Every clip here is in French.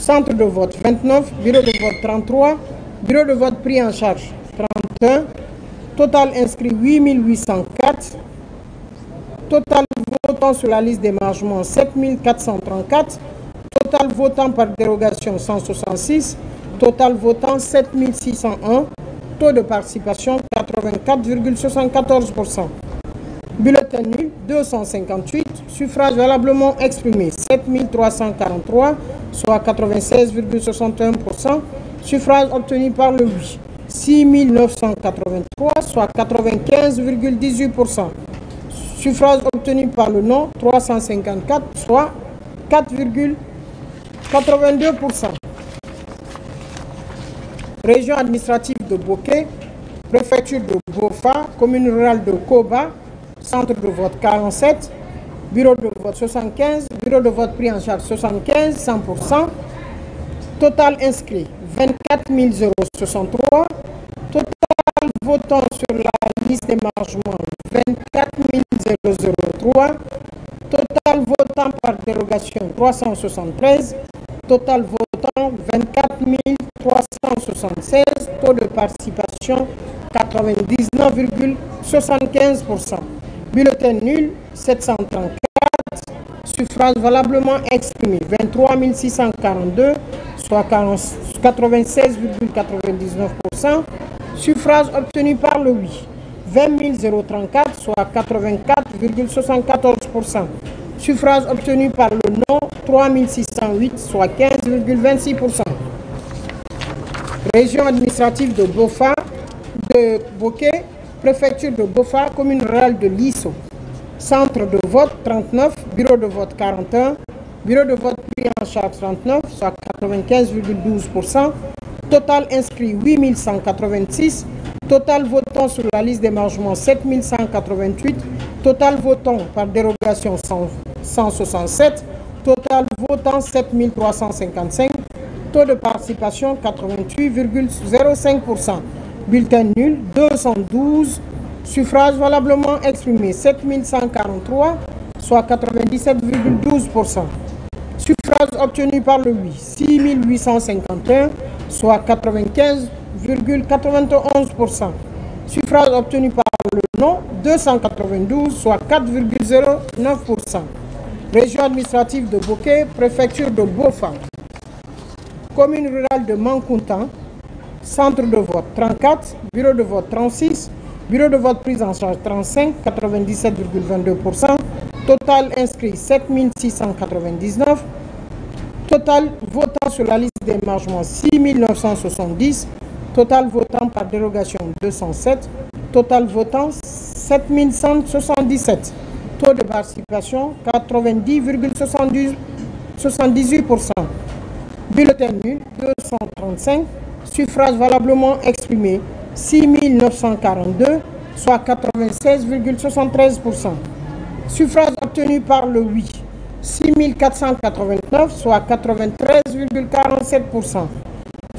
Centre de vote 29, bureau de vote 33, bureau de vote pris en charge 31, total inscrit 8804, total votant sur la liste d'émargement 7434, total votant par dérogation 166, total votant 7601, taux de participation 84,74%. Bulletin nul 258, suffrage valablement exprimé 7343, soit 96,61%, suffrage obtenu par le oui 6983, soit 95,18%, suffrage obtenu par le non 354, soit 4,82%. Région administrative de Boké, préfecture de Bofa, commune rurale de Koba, centre de vote 47, bureau de vote 75, bureau de vote pris en charge 75, 100%, total inscrit 24 063, total votant sur la liste d'émargement 24 003, total votant par dérogation 373, total votant 24 376, taux de participation 99,75%. Bulletin nul 734, suffrage valablement exprimé 23 642, soit 96,99%, suffrage obtenu par le oui 20 034, soit 84,74%, suffrage obtenu par le non 3 608, soit 15,26%. Région administrative de Bofa, de Boké, préfecture de Bofa, commune rurale de Lisso. Centre de vote 39, bureau de vote 41, bureau de vote pris en charge 39, soit 95,12%. Total inscrit 8186, total votant sur la liste d'émargement 7188, total votant par dérogation 167, total votant 7355, taux de participation 88,05%. Bulletin nul 212, suffrage valablement exprimé 7143, soit 97,12%. Suffrage obtenu par le oui 6851, soit 95,91%. Suffrage obtenu par le non 292, soit 4,09%. Région administrative de Boké, préfecture de Bofa, commune rurale de Mankountan, centre de vote 34, bureau de vote 36, bureau de vote prise en charge 35, 97,22%, total inscrit 7699, total votant sur la liste d'émargement 6970, total votant par dérogation 207, total votant 7177, taux de participation 90,78%. Bulletin nul 235, suffrage valablement exprimé 6942, soit 96,73%. Suffrage obtenu par le oui 6489, soit 93,47%.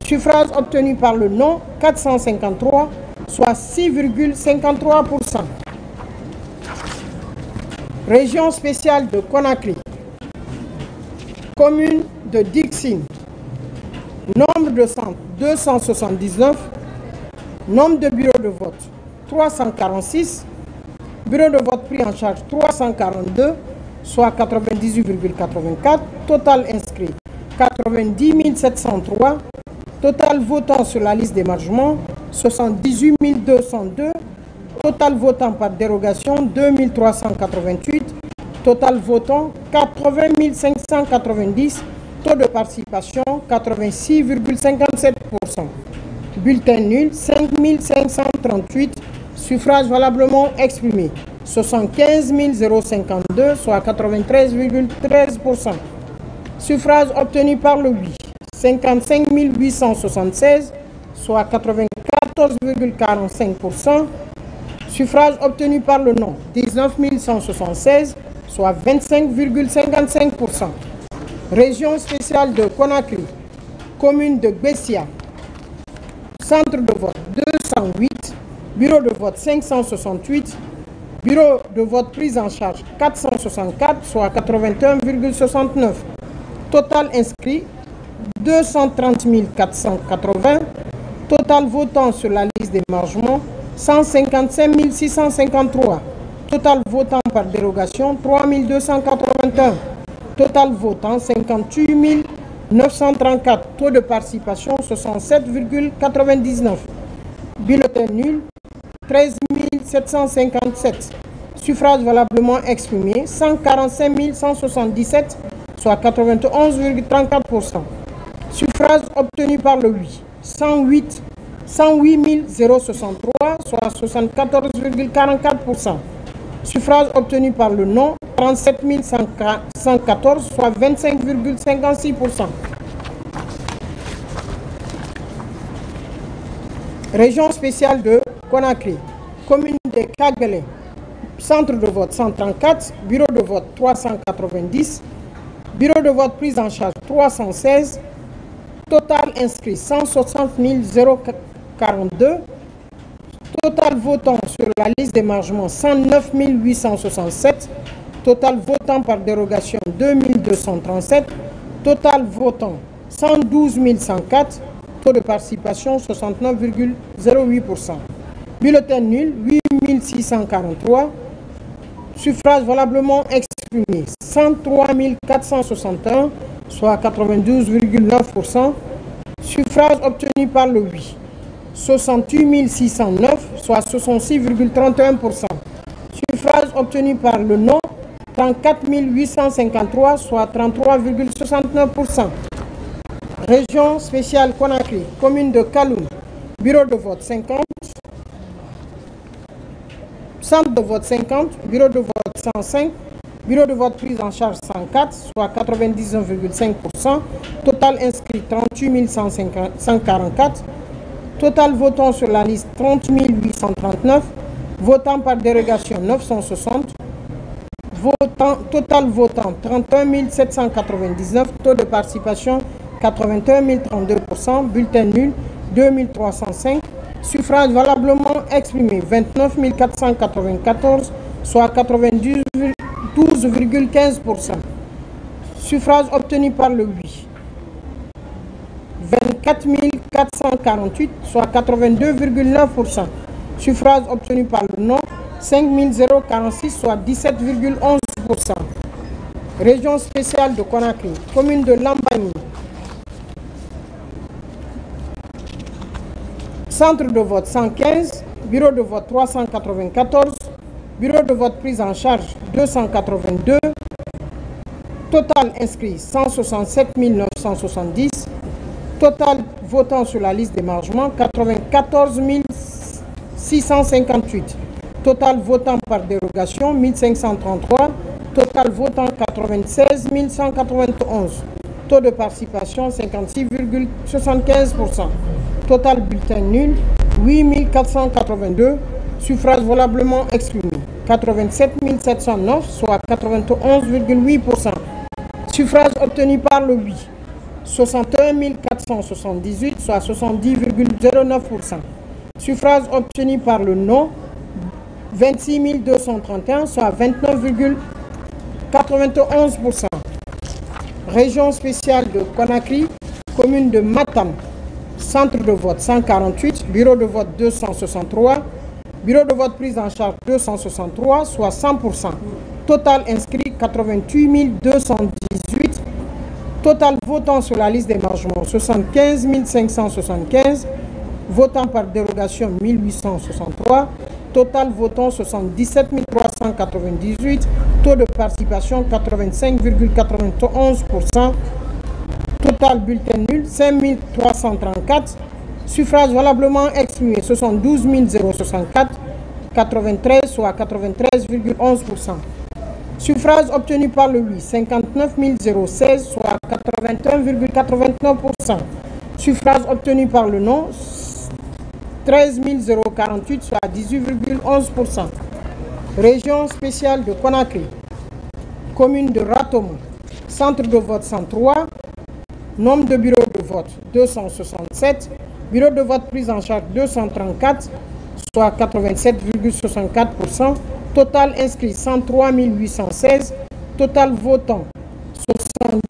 Suffrage obtenu par le non 453, soit 6,53%. Région spéciale de Conakry, commune de Dixine, nombre de centres 279, nombre de bureaux de vote 346, bureau de vote pris en charge 342, soit 98,84, total inscrit 90 703, total votant sur la liste d'émargement 78 202, total votant par dérogation 2388, total votant 80 590, taux de participation 86,57%. Bulletin nul 5538, suffrage valablement exprimé 75 052, soit 93,13%. Suffrage obtenu par le oui 55 876, soit 94,45%. Suffrage obtenu par le non 19 176, soit 25,55%. Région spéciale de Conakry, commune de Bessia, centre de vote 208, bureau de vote 568, bureau de vote prise en charge 464, soit 81,69. Total inscrit 230 480. Total votant sur la liste d'émargement, 155 653. Total votant par dérogation, 3 281. Total votant, 58 934. Taux de participation, 67,99. Bulletin nul, 13 757. Suffrages valablement exprimés, 145 177, soit 91,34%. Suffrages obtenus par le oui, 108 063, soit 74,44%. Suffrages obtenus par le non, 37 114, soit 25,56%. Région spéciale de Conakry, commune de Kagelé, centre de vote 134, bureau de vote 390, bureau de vote prise en charge 316, total inscrit 160 042, total votant sur la liste d'émargement 109 867, total votant par dérogation 2237, total votant 112 104, taux de participation 69,08%. Bulletin nul 8 643, suffrage valablement exprimé 103 461, soit 92,9%. Suffrage obtenu par le oui, 68 609, soit 66,31%. Suffrage obtenu par le non, 34 853, soit 33,69%. Région spéciale Conakry, commune de Kaloum, bureau de vote 50, centre de vote 50, bureau de vote 105, bureau de vote prise en charge 104, soit 99,5%, total inscrit 38 144, total votant sur la liste 30 839, votant par dérogation 960, total votant 31 799, taux de participation 81 032%, bulletin nul 2305, suffrage valablement exprimé 29 494, soit 92,15%. Suffrage obtenu par le oui, 24 448, soit 82,9%. Suffrage obtenu par le non, 5 046, soit 17,11%. Région spéciale de Conakry, commune de Lambagne, centre de vote 115, bureau de vote 394, bureau de vote prise en charge 282, total inscrit 167 970, total votant sur la liste d'émargement 94 658, total votant par dérogation 1533, total votant 96 191, taux de participation 56,75%. Total bulletin nul, 8 482, suffrages valablement exprimés, 87 709, soit 91,8%. Suffrages obtenus par le oui, 61 478, soit 70,09%. Suffrages obtenus par le non, 26 231, soit 29,91%. Région spéciale de Conakry, commune de Matam, centre de vote 148, bureau de vote 263, bureau de vote prise en charge 263, soit 100%. Total inscrit 88 218, total votant sur la liste d'émargement 75 575, votant par dérogation 1863, total votant 77 398, taux de participation 85,91%. Total bulletin nul 5 334, suffrage valablement exprimé 72 064, 93, soit 93,11%. Suffrage obtenu par le oui 59 016, soit 81,89%. Suffrage obtenu par le non 13 048, soit 18,11%. Région spéciale de Conakry, commune de Ratomo, centre de vote 103, nombre de bureaux de vote 267, bureau de vote prise en charge 234, soit 87,64%, total inscrit 103 816, total votant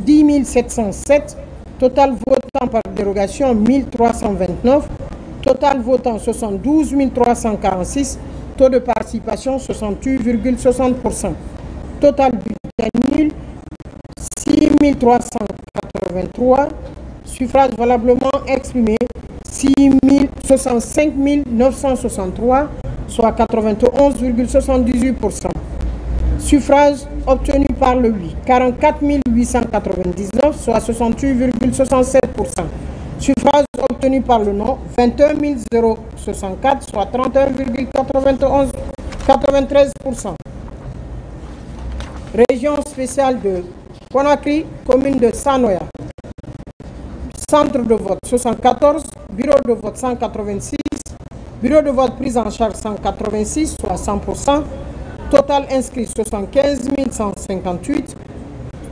70 707, Total votant par dérogation 1329. Total votant 72 346. Taux de participation 68,60%. Total bulletin nul 6 383. Suffrages valablement exprimés 65 963, soit 91,78%. Suffrages obtenus par le oui 44 899, soit 68,67%. Suffrages obtenus par le non 21 064, soit 31,93%. Région spéciale de Conakry, commune de Sanoya. Centre de vote 74, bureau de vote 186, bureau de vote prise en charge 186, soit 100%. Total inscrit 75 158.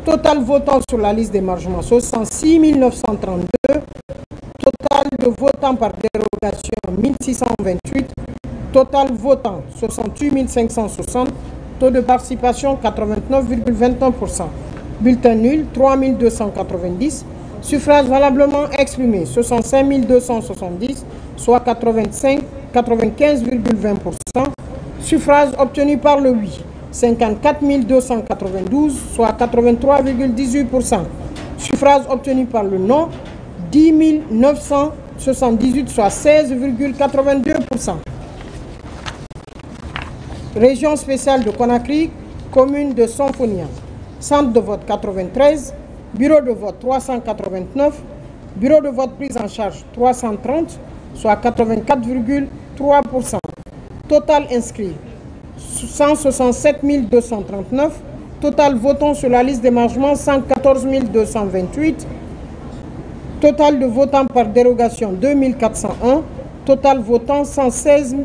Total votant sur la liste d'émargement 66 932. Total de votants par dérogation 1628. Total votant 68 560. Taux de participation 89,21%. Bulletin nul 3290. Suffrages valablement exprimés 65 270, soit 95,20%. Suffrages obtenus par le oui 54 292, soit 83,18%. Suffrages obtenus par le non 10 978, soit 16,82%. Région spéciale de Conakry, commune de Sonfonia. Centre de vote 93, bureau de vote 389, bureau de vote prise en charge 330, soit 84,3%. Total inscrit 167 239. Total votant sur la liste d'émargement 114 228. Total de votants par dérogation 2401. Total votant 116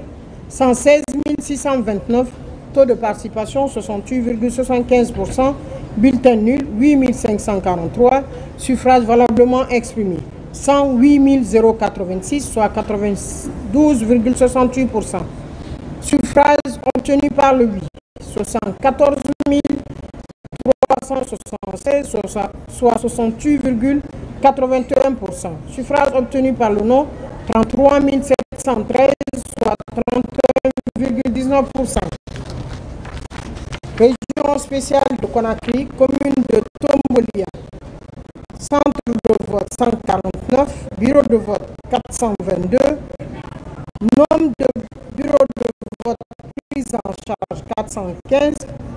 629. Taux de participation 68,75%. Bulletin nul 8 543. Suffrages valablement exprimés 108 086, soit 92,68%. Suffrages obtenus par le oui 74 376, soit 68,81%. Suffrages obtenus par le non 33 713, soit 31,19%. Région spéciale de Conakry, commune de Tombolia. Centre de vote 149, bureau de vote 422, nombre de bureaux de vote pris en charge 415,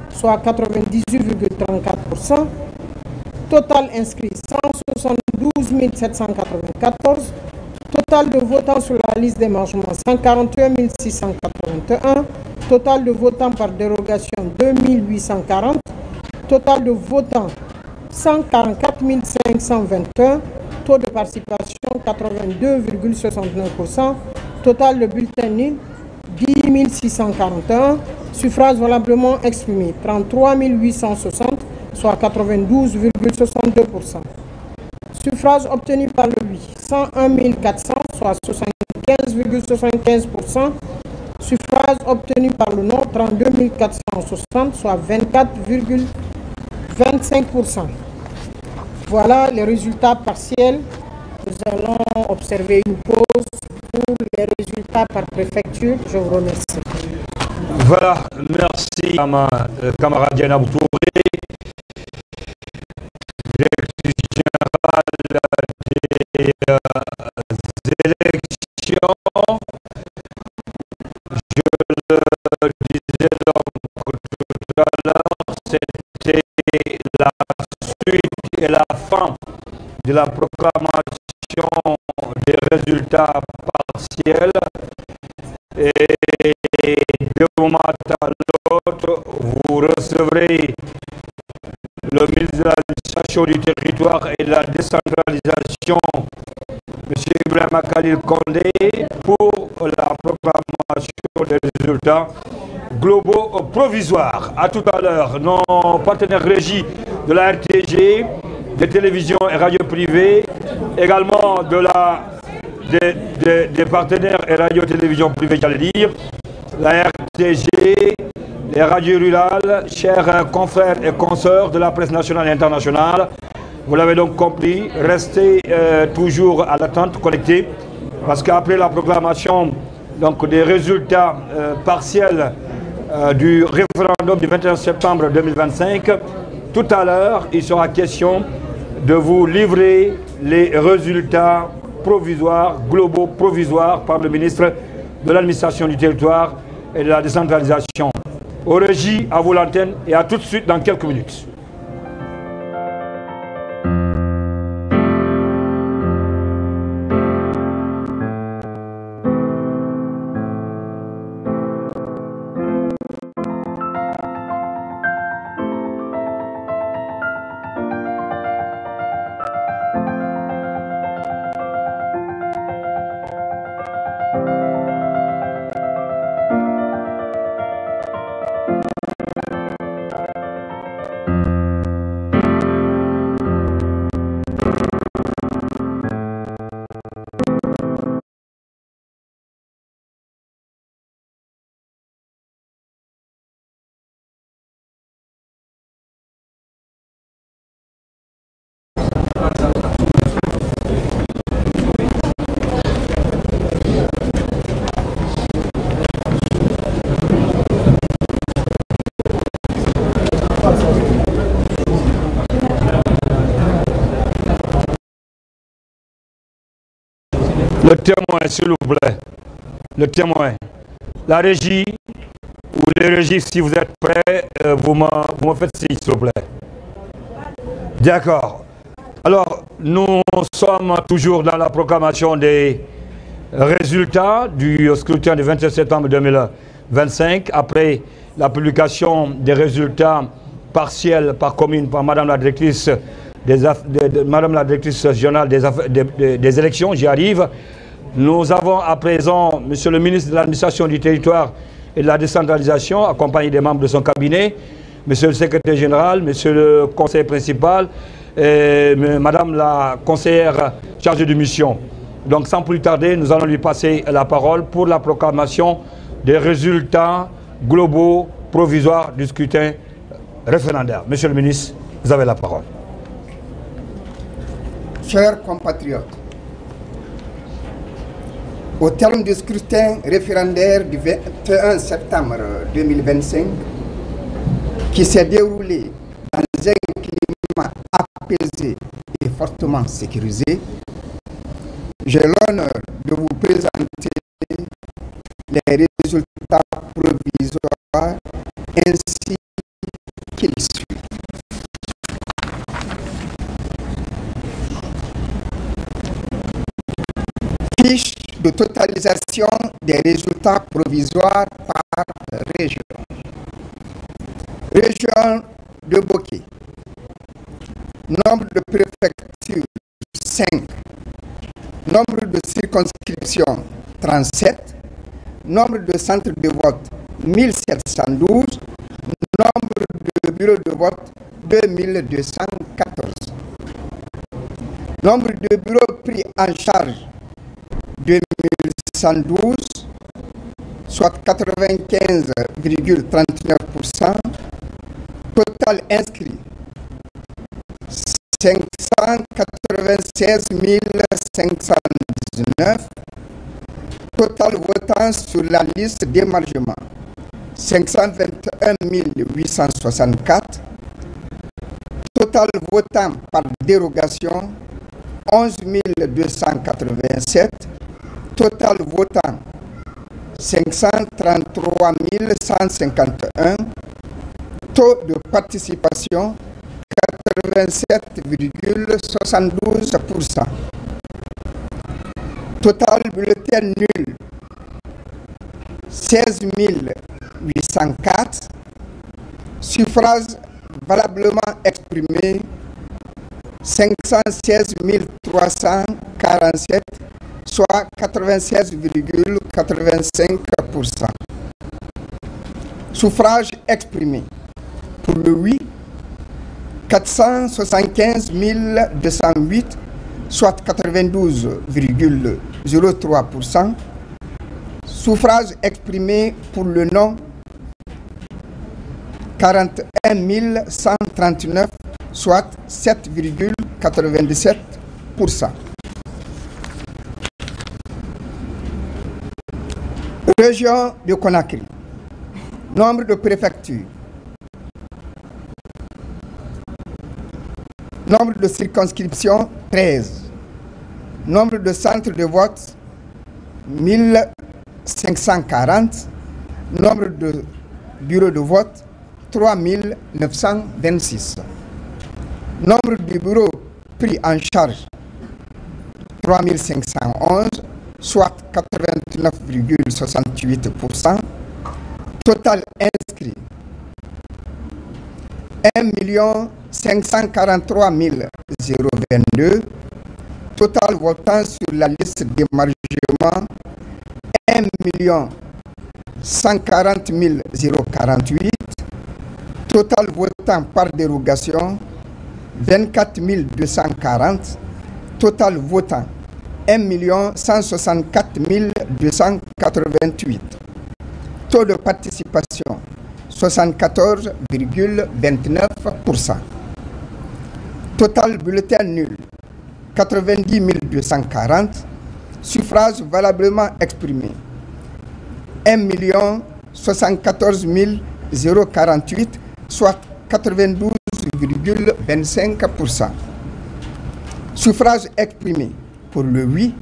soit 98,34%. Total inscrit 172 794. Total de votants sur la liste d'émargement 141 681. Total de votants par dérogation 2840. Total de votants 144 521. Taux de participation 82,69%. Total de bulletins nuls 10 641. Suffrages valablement exprimés 33 860, soit 92,62%. Suffrages obtenus par le oui 101 400, soit 75,75%. Suffrages obtenus par le non 32 460, soit 24,25%. Voilà les résultats partiels. Nous allons observer une pause pour les résultats par préfecture. Je vous remercie. Voilà, merci à ma camarade Diana Boutouré, directrice générale des élections. Je le disais donc tout à l'heure, c'était la suite et la fin de la proclamation des résultats partiels. Et de moment à l'autre, vous recevrez le ministre de l'administration du territoire et de la décentralisation, M. Ibrahima Khalil Condé, pour la proclamation des résultats globaux provisoires. À tout à l'heure, nos partenaires régis de la RTG, des télévisions et radios privées, également des partenaires et radio-télévisions privées, j'allais dire, la RTG, les radios rurales, chers confrères et consoeurs de la presse nationale et internationale, Vous l'avez donc compris, restez toujours à l'attente, connectés, parce qu'après la proclamation donc, des résultats partiels du référendum du 21 septembre 2025, tout à l'heure, il sera question de vous livrer les résultats provisoires, globaux provisoires par le ministre de l'administration du territoire et de la décentralisation. Au régie, à vous l'antenne et à tout de suite dans quelques minutes. Le témoin, s'il vous plaît. Le témoin. La régie, ou les régies, si vous êtes prêts, vous me faites signe, s'il vous plaît. D'accord. Alors, nous sommes toujours dans la proclamation des résultats du scrutin du 27 septembre 2025, après la publication des résultats partiels par commune par Madame la directrice Madame la directrice régionale des élections, j'y arrive. Nous avons à présent Monsieur le ministre de l'administration du territoire et de la décentralisation, accompagné des membres de son cabinet, Monsieur le secrétaire général, Monsieur le conseiller principal, et Madame la conseillère chargée de mission. Donc sans plus tarder, nous allons lui passer la parole pour la proclamation des résultats globaux provisoires du scrutin référendaire. Monsieur le ministre, vous avez la parole. Chers compatriotes, au terme du scrutin référendaire du 21 septembre 2025, qui s'est déroulé dans un climat apaisé et fortement sécurisé, j'ai l'honneur de vous présenter les résultats provisoires ainsi qu'ils suivent. Fiche de totalisation des résultats provisoires par région. Région de Boké. Nombre de préfectures 5. Nombre de circonscriptions 37. Nombre de centres de vote 1712. Nombre de bureaux de vote 2214. Nombre de bureaux pris en charge 2112, soit 95,39%. Total inscrit 596 519. Total votant sur la liste d'émargement 521 864. Total votant par dérogation 11 287. Total votant 533 151. Taux de participation 87,72%. Total bulletin nul 16 804. Suffrages valablement exprimés 516 347, soit 96,85%. Suffrage exprimé pour le oui, 475 208, soit 92,03%. Suffrage exprimé pour le non, 41 139, soit 7,86%. 97%. Région de Conakry. Nombre de préfectures. Nombre de circonscriptions, 13. Nombre de centres de vote, 1540. Nombre de bureaux de vote, 3926. Nombre de bureaux pris en charge, 3511, soit 89,68%. Total inscrit, 1 543 022. Total votant sur la liste d'émargement, 1 140 048. Total votant par dérogation, 24 240. Total votant, 1 164 288. Taux de participation, 74,29%. Total bulletin nul, 90 240. Suffrages valablement exprimés, 1 074 048, soit 92,25%. Suffrages exprimés pour le oui,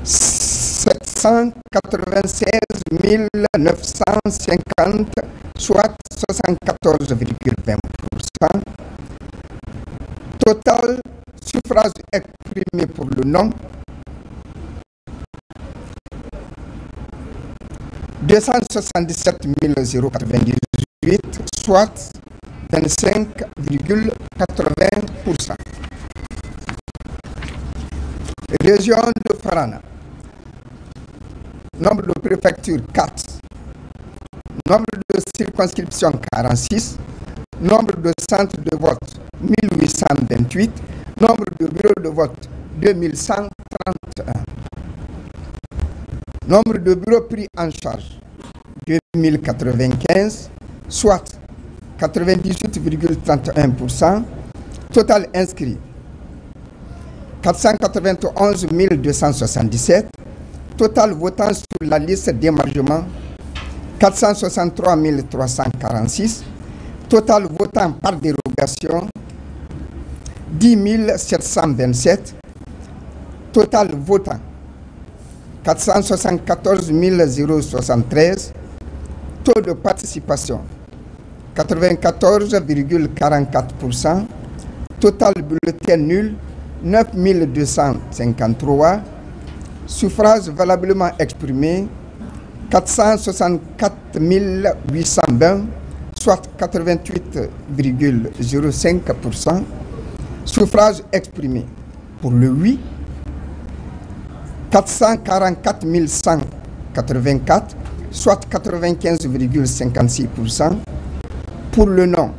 796 950, soit 74,20%. Total suffrages exprimés pour le non, 277 098, soit 25,80%. Région de Farana. Nombre de préfectures, 4. Nombre de circonscriptions, 46. Nombre de centres de vote, 1828. Nombre de bureaux de vote, 2131. Nombre de bureaux pris en charge, 2095, soit 98,31%. Total inscrit, 491 277. Total votant sur la liste d'émargement, 463 346. Total votant par dérogation, 10 727. Total votant, 474 073. Taux de participation, 94,44%. Total bulletin nul, 9 253. Suffrages valablement exprimés, 464 820, soit 88,05%. Suffrages exprimés pour le oui, 444 184, soit 95,56%. Pour le non,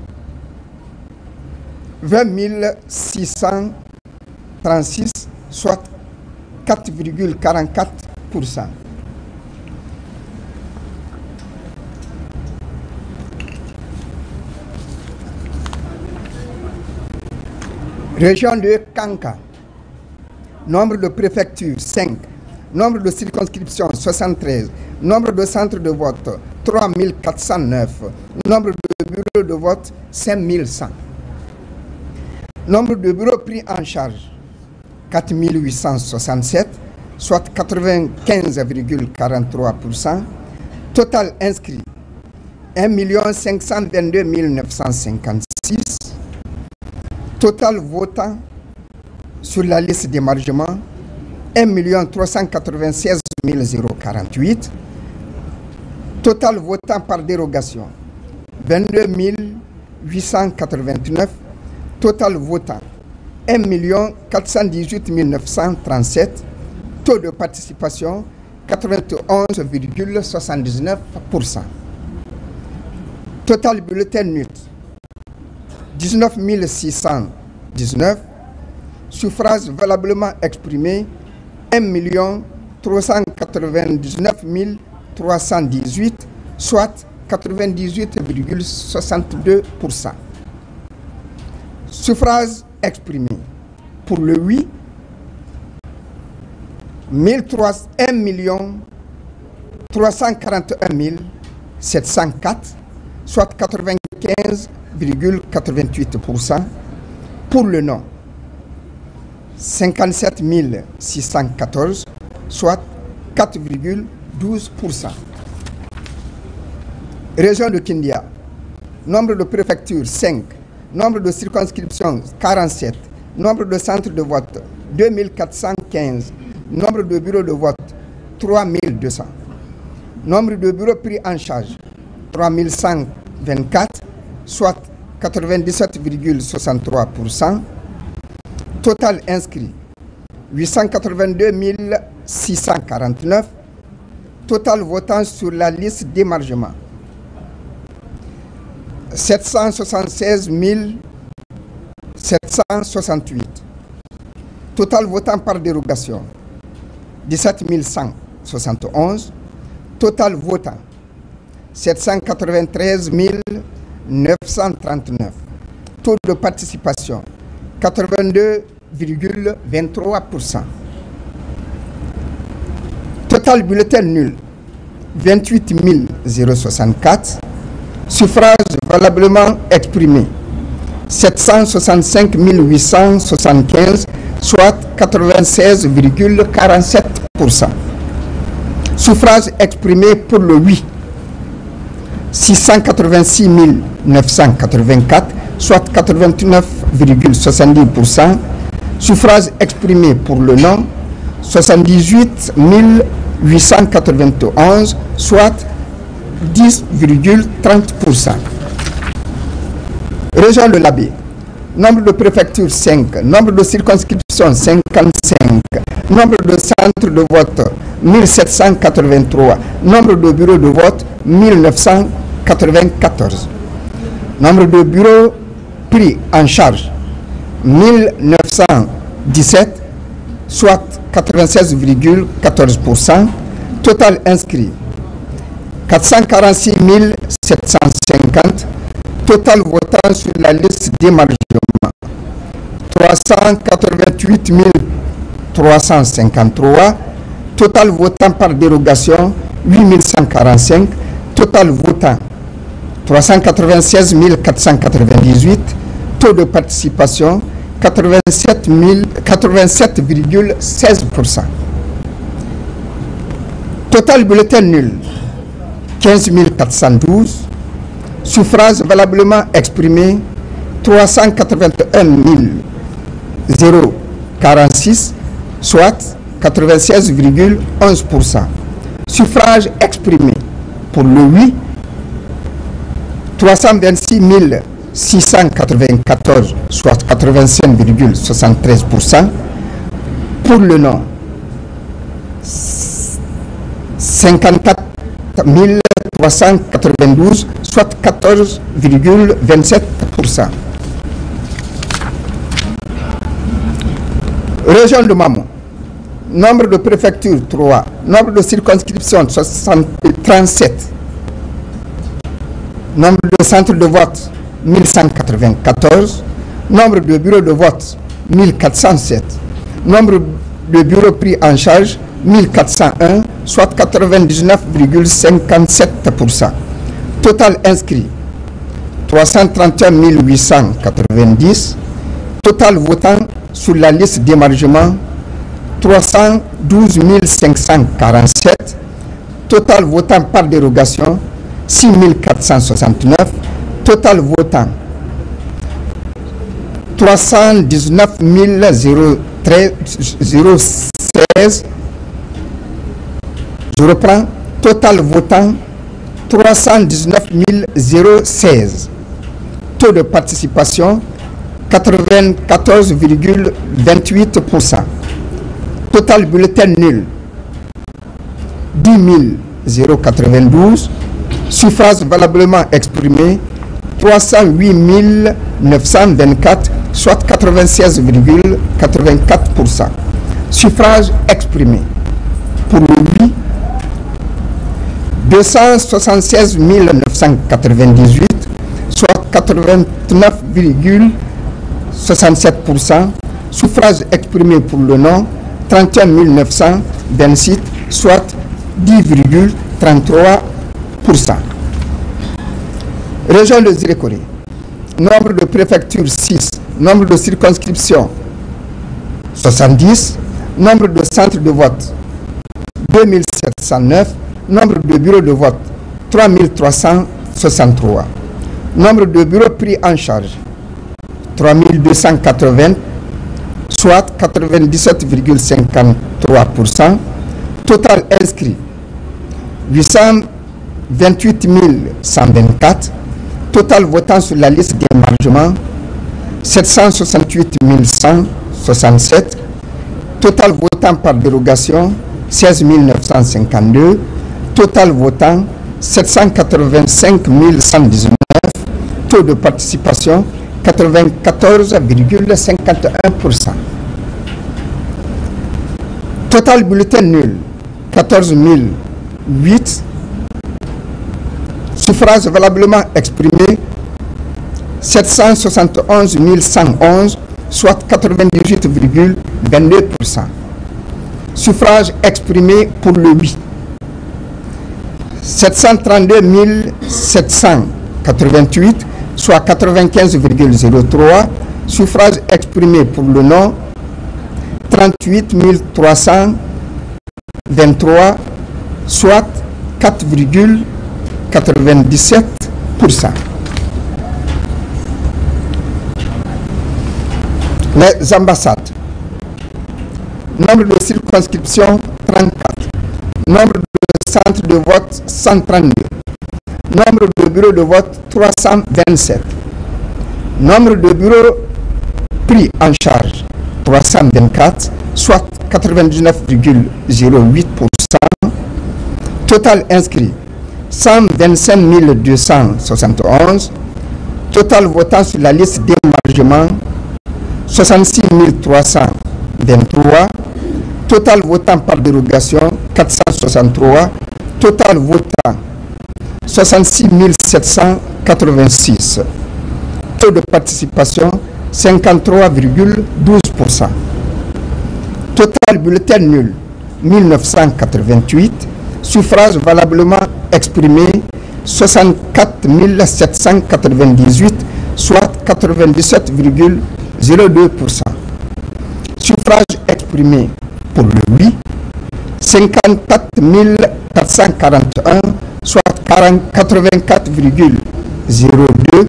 20 636, soit 4,44%. Région de Kanka. Nombre de préfectures, 5. Nombre de circonscriptions, 73. Nombre de centres de vote, 3409. Nombre de bureaux de vote, 5100. Nombre de bureaux pris en charge, 4867, soit 95,43%. Total inscrit, 1 522 956. Total votant sur la liste d'émargement, 1 396 048. Total votant par dérogation, 22 889. Total votant, 1 418 937. Taux de participation, 91,79%. Total bulletin nul, 19 619. Suffrages valablement exprimés, 1 399 318, soit 98,62%. Suffrages exprimé. Pour le oui, 1 341 704, soit 95,88%. Pour le non, 57 614, soit 4,12%. Région de Kindia, nombre de préfectures 5, nombre de circonscriptions 47, nombre de centres de vote 2415, nombre de bureaux de vote 3200, nombre de bureaux pris en charge 3124, soit 97,63%. Total inscrit 882 649. Total votant sur la liste d'émargement 776 768. Total votant par dérogation 17 171. Total votant 793 939. Taux de participation 82,23%. Total bulletin nul 28 064. Suffrage valablement exprimé 765 875, soit 96,47%. Suffrage exprimé pour le oui 686 984, soit 89,70%. Suffrage exprimé pour le non 78 891, soit 10,30%. Région de l'Abbé, nombre de préfectures 5, nombre de circonscriptions 55, nombre de centres de vote 1783, nombre de bureaux de vote 1994, nombre de bureaux pris en charge 1917, soit 96,14%. Total inscrit 446 750. Total votant sur la liste d'émargement 388 353. Total votant par dérogation 8145. Total votant 396 498. Taux de participation 87,16%. Total bulletin nul 15 412. Suffrage valablement exprimé 381 046, soit 96,11%. Suffrage exprimé pour le oui 326 694, soit 85,73%. Pour le non 54 392, soit 14,27%. Région de Mamou, nombre de préfectures 3, nombre de circonscriptions 37, nombre de centres de vote 1194, nombre de bureaux de vote 1407, nombre de bureaux pris en charge 1401, soit 99,57%. Total inscrit 331 890. Total votant sur la liste d'émargement 312 547. Total votant par dérogation 6 469. Total votant 319 016. Je reprends. Total votant 319 016. Taux de participation 94,28%. Total bulletin nul 10 092. Suffrage valablement exprimé 308 924, soit 96,84%. Suffrage exprimé pour le oui 276 998, soit 89,89%. 67%. Suffrages exprimés pour le non, 31 926, soit 10,33%. Région de Zirekore. Nombre de préfectures 6. Nombre de circonscriptions 70. Nombre de centres de vote 2709. Nombre de bureaux de vote 3363. Nombre de bureaux pris en charge 3280, soit 97,53%. Total inscrit 828 124. Total votant sur la liste d'émargement 768 167. Total votant par dérogation 16 952. Total votant 785 119. Taux de participation 94,51%. Total bulletin nul 14 008. Suffrages valablement exprimés 771 111, soit 98,22%. Suffrages exprimés pour le oui 732 788, soit 95,03. Suffrages exprimés pour le non 38 323, soit 4,97%. Les ambassades. Nombre de circonscriptions 34. Nombre de centres de vote 132. Nombre de bureaux de vote 327. Nombre de bureaux pris en charge 324, soit 99,08%. Total inscrit 125 271. Total votant sur la liste d'émargement 66 323. Total votant par dérogation 463. Total votant 66 786. Taux de participation 53,12%. Total bulletin nul 1988. Suffrages valablement exprimés 64 798, soit 97,02%. Suffrages exprimés pour le oui 54 441, soit 84,02.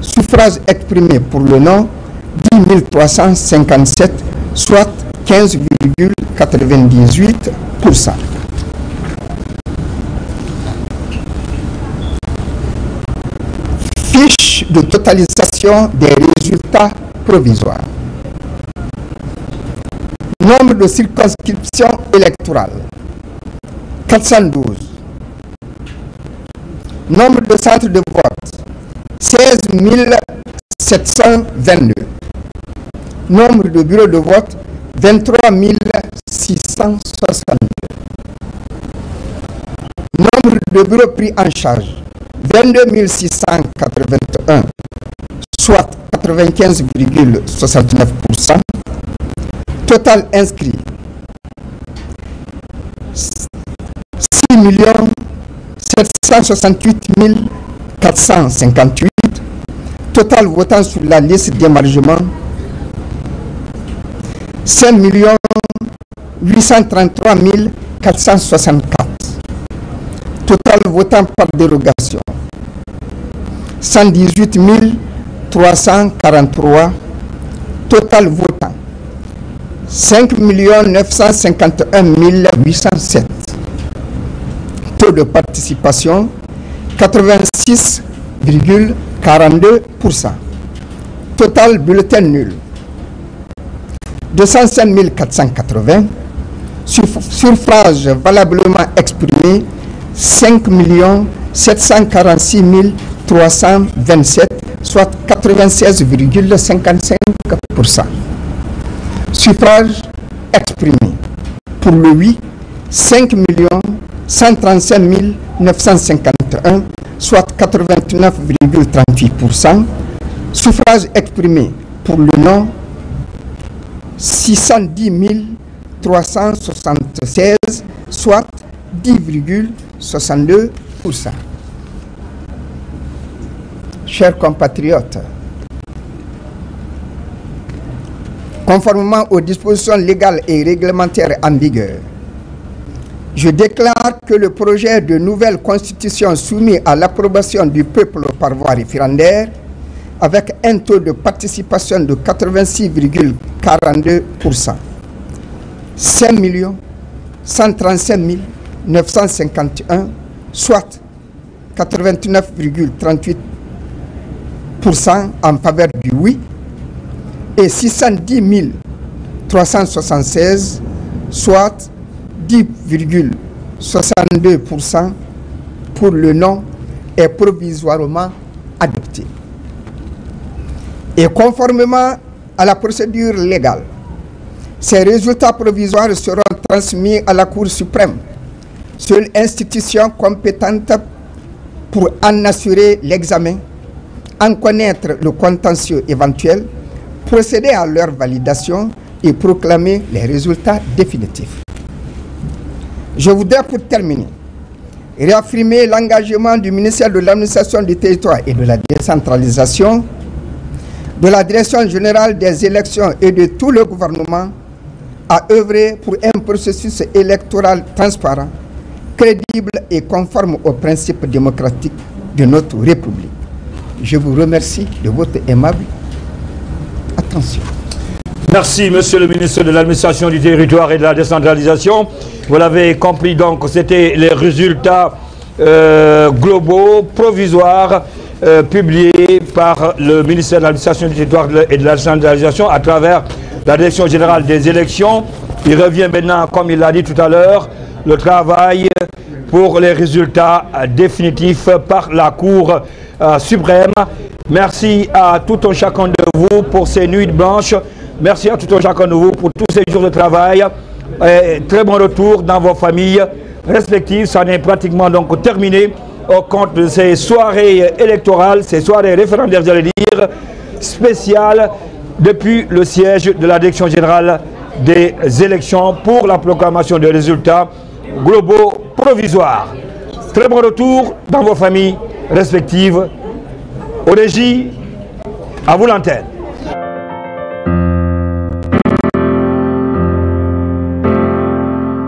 Suffrages exprimés pour le non 10 357, soit 15,98%. Fiche de totalisation des résultats provisoires. Nombre de circonscriptions électorales 412. Nombre de centres de vote 16 722. Nombre de bureaux de vote 23 662. Nombre de bureaux pris en charge 22 681, soit 95,69%. Total inscrit 6 768 458. Total votant sur la liste d'émargement 5 833 464. Total votant par dérogation 118 343. Total votant 5 951 807. Taux de participation 86,42%. Total bulletin nul 205 480. Suffrages valablement exprimés 5 746 327, soit 96,55%. Suffrages exprimés pour le oui 5 135 951, soit 89,38%. Suffrages exprimés pour le non 610 376, soit 10,62%. Chers compatriotes, conformément aux dispositions légales et réglementaires en vigueur, je déclare que le projet de nouvelle constitution soumis à l'approbation du peuple par voie référendaire, avec un taux de participation de 86,42%, 5 135 951, soit 89,38% en faveur du oui, et 610 376, soit 10,62% pour le non, est provisoirement adopté. Et conformément à la procédure légale, ces résultats provisoires seront transmis à la Cour suprême, seule institution compétente pour en assurer l'examen, en connaître le contentieux éventuel, procéder à leur validation et proclamer les résultats définitifs. Je voudrais pour terminer réaffirmer l'engagement du ministère de l'Administration du Territoire et de la Décentralisation, de la Direction générale des élections et de tout le gouvernement à œuvrer pour un processus électoral transparent, crédible et conforme aux principes démocratiques de notre République. Je vous remercie de votre aimable attention. Merci, monsieur le ministre de l'Administration du Territoire et de la Décentralisation. Vous l'avez compris, donc, c'était les résultats globaux, provisoires, publiés par le ministère de l'Administration du Territoire et de la Décentralisation à travers la Direction générale des élections. Il revient maintenant, comme il l'a dit tout à l'heure, le travail pour les résultats définitifs par la Cour suprême. Merci à tout un chacun de vous pour ces nuits blanches. Merci à tout un chacun de vous pour tous ces jours de travail. Et très bon retour dans vos familles respectives. Ça n'est pratiquement donc terminé au compte de ces soirées électorales, ces soirées référendaires, j'allais dire, spéciales depuis le siège de la Direction générale des élections pour la proclamation des résultats globaux provisoires. Très bon retour dans vos familles respectives. Au régie, à vous l'antenne.